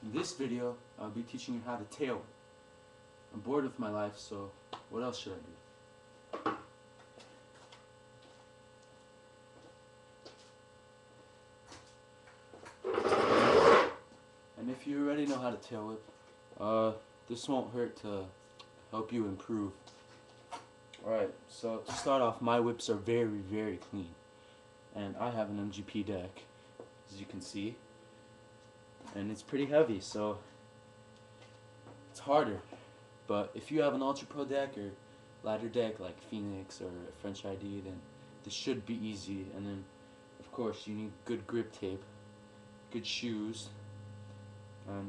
In this video, I'll be teaching you how to tail whip. I'm bored with my life, so what else should I do? And if you already know how to tail whip, this won't hurt to help you improve. Alright, so to start off, my whips are very, very clean. And I have an MGP deck, as you can see. And it's pretty heavy, so it's harder. But if you have an Ultra Pro deck or ladder deck like Phoenix or French ID, then this should be easy. And then, of course, you need good grip tape, good shoes.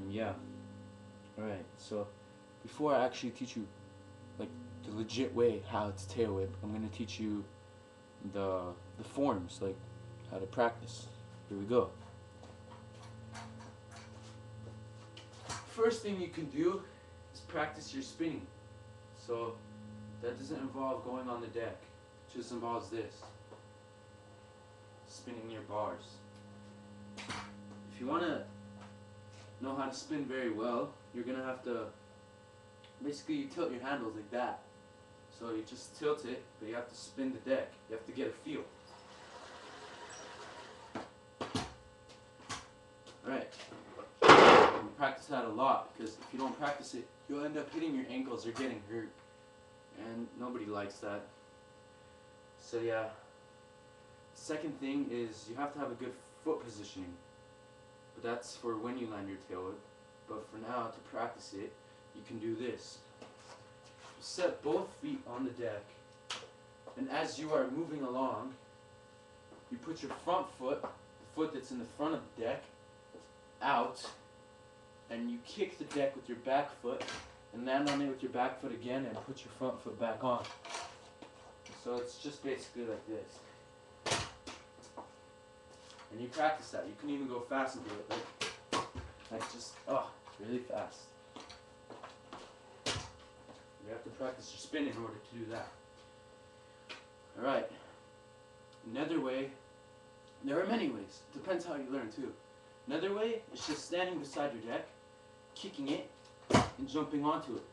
Yeah. Alright, so before I actually teach you like the legit way how to tail whip, I'm gonna teach you the forms, like how to practice. Here we go. First thing you can do is practice your spinning. So that doesn't involve going on the deck. It just involves this. Spinning your bars. If you want to know how to spin very well, you're going to have to, basically you tilt your handles like that. So you just tilt it, but you have to spin the deck. You have to get a feel. Alright. Practice that a lot, because if you don't practice it, you'll end up hitting your ankles or getting hurt, and nobody likes that. So yeah, second thing is you have to have a good foot positioning, but that's for when you land your tail whip. But for now, to practice it, you can do this. Set both feet on the deck, and as you are moving along, you put your front foot, the foot that's in the front of the deck, out, and you kick the deck with your back foot and land on it with your back foot again and put your front foot back on. So it's just basically like this. And you practice that. You can even go fast and do it. Like just, really fast. You have to practice your spin in order to do that. Alright. Another way, there are many ways. Depends how you learn too. Another way is just standing beside your deck, kicking it, and jumping onto it.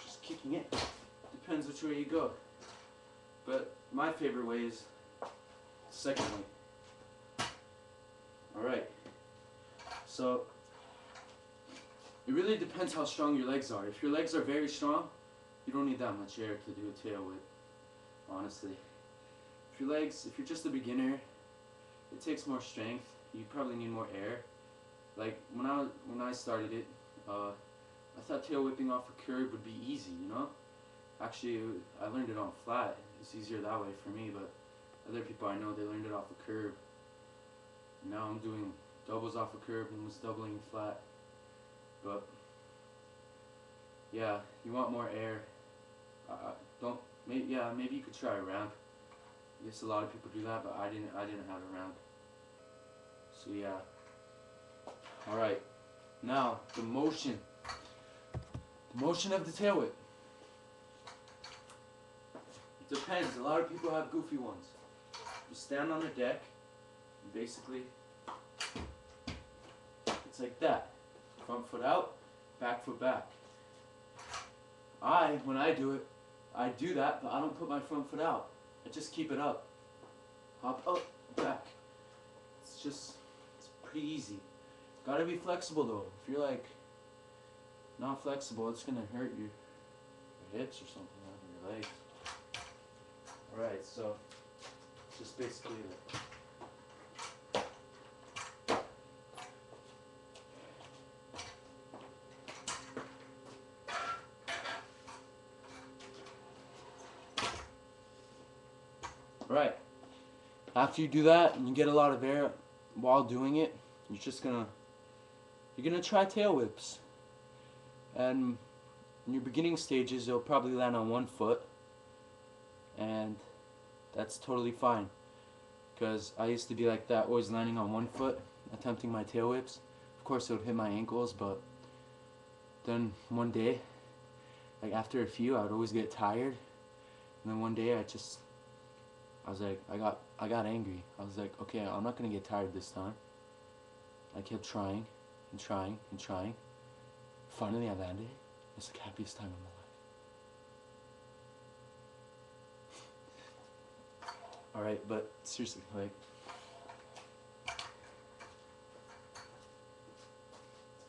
Just kicking it. Depends which way you go. But my favorite way is the second way. Alright. So, it really depends how strong your legs are. If your legs are very strong, you don't need that much air to do a tail whip, honestly. If you're just a beginner, it takes more strength. You probably need more air. Like when I started it, I thought tail whipping off a curb would be easy, you know? Actually, I learned it on flat. It's easier that way for me, but other people I know, they learned it off a curb. Now I'm doing doubles off a curb and almost doubling flat. But yeah, you want more air. Maybe you could try a ramp. I guess a lot of people do that, but I didn't have a ramp. So yeah. Alright. Now, the motion. The motion of the tail whip. It depends. A lot of people have goofy ones. You stand on the deck, and basically, it's like that. Front foot out, back foot back. When I do it, I do that, but I don't put my front foot out. I just keep it up. Hop up, back. It's pretty easy. Gotta be flexible though. If you're like not flexible, it's gonna hurt your hips or something, or your legs. Alright, so just basically Right. After you do that and you get a lot of air while doing it, you're gonna try tail whips. And in your beginning stages, you'll probably land on one foot, and that's totally fine. Because I used to be like that, always landing on one foot, attempting my tail whips. Of course, it would hit my ankles, but then one day, like after a few, I would always get tired, and then one day I was like, I got angry. I was like, okay, I'm not gonna get tired this time. I kept trying, and trying and trying. Finally I landed. It's the happiest time of my life. Alright, but seriously, like,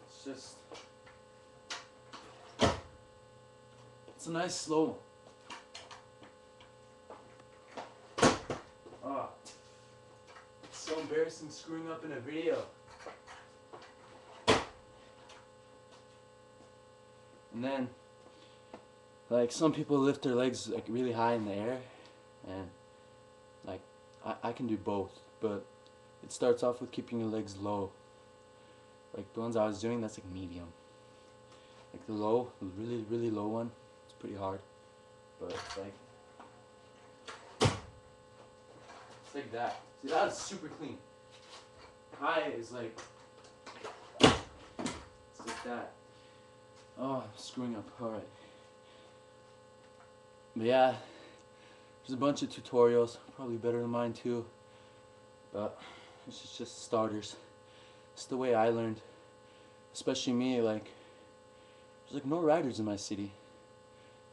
it's just, it's a nice slow. Ah, it's so embarrassing screwing up in a video. And then, like, some people lift their legs like really high in the air, and like I can do both, but it starts off with keeping your legs low. Like the ones I was doing, that's like medium. Like the low, the really low one, it's pretty hard, but it's like that. See, that is super clean. High is like, it's like that. Oh, I'm screwing up. Alright. But yeah, there's a bunch of tutorials, probably better than mine too. But this is just starters. It's the way I learned. Especially me, like, there's like no riders in my city.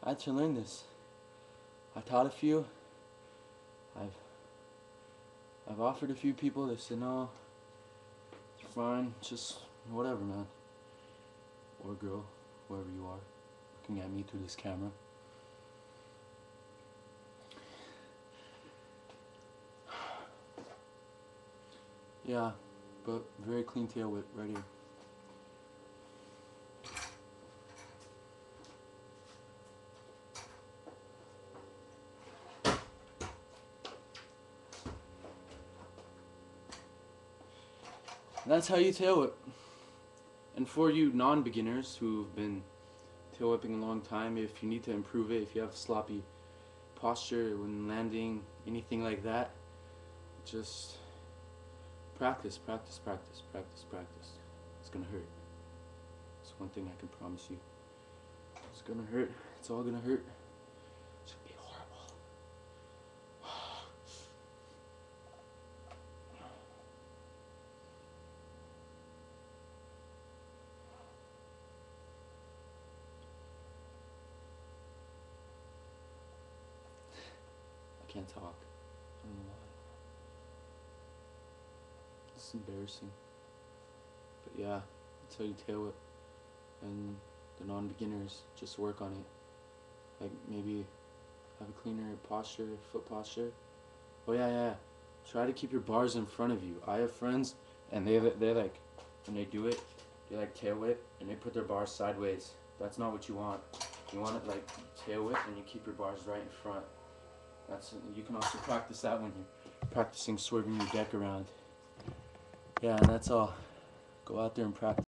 I had to learn this. I taught a few. I've offered a few people, they said no, it's fine, just whatever, man. Or girl, whoever you are, looking at me through this camera. Yeah, but very clean tail whip right here. And that's how you tail whip. And for you non-beginners who've been tail whipping a long time, if you need to improve it, if you have sloppy posture when landing, anything like that, just practice. It's gonna hurt. It's one thing I can promise you. It's gonna hurt. It's all gonna hurt. It's gonna be horrible. I can't talk. I don't know why. It's embarrassing. But yeah, that's how you tail whip. And the non-beginners, just work on it. Like maybe have a cleaner posture, foot posture. Oh yeah. Try to keep your bars in front of you. I have friends, and they like, when they do it, they like tail whip, and they put their bars sideways. That's not what you want. You want it like tail whip, and you keep your bars right in front. You can also practice that when you're practicing swerving your deck around. Yeah, and that's all. Go out there and practice.